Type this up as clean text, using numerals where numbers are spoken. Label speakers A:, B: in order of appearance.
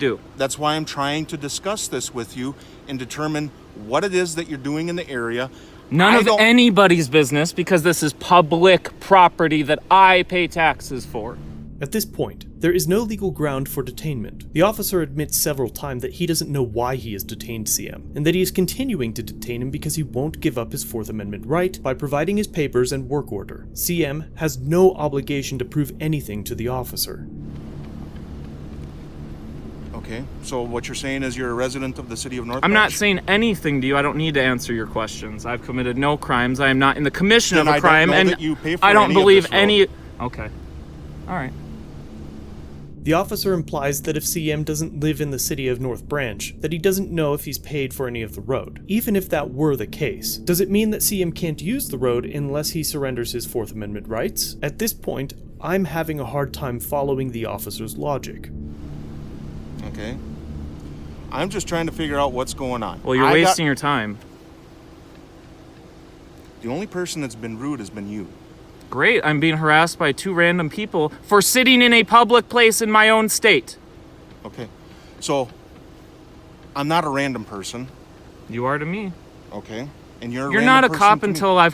A: do?
B: That's why I'm trying to discuss this with you and determine what it is that you're doing in the area.
A: None of anybody's business, because this is public property that I pay taxes for.
C: At this point, there is no legal ground for detainment. The officer admits several times that he doesn't know why he has detained CM, and that he is continuing to detain him because he won't give up his Fourth Amendment right by providing his papers and work order. CM has no obligation to prove anything to the officer.
B: Okay, so what you're saying is you're a resident of the city of North
A: I'm
B: Branch?
A: not saying anything to you. I don't need to answer your questions. I've committed no crimes. I am not in the commission of a crime, and I don't believe any... Okay. All right.
C: The officer implies that if CM doesn't live in the city of North Branch, that he doesn't know if he's paid for any of the road. Even if that were the case, does it mean that CM can't use the road unless he surrenders his Fourth Amendment rights? At this point, I'm having a hard time following the officer's logic.
B: Okay. I'm just trying to figure out what's going on.
A: Well, you're wasting your time.
B: The only person that's been rude has been you.
A: Great, I'm being harassed by 2 random people for sitting in a public place in my own state.
B: Okay, so I'm not a random person.
A: You are to me.
B: Okay, and you're
A: not a cop
B: to me.
A: until I've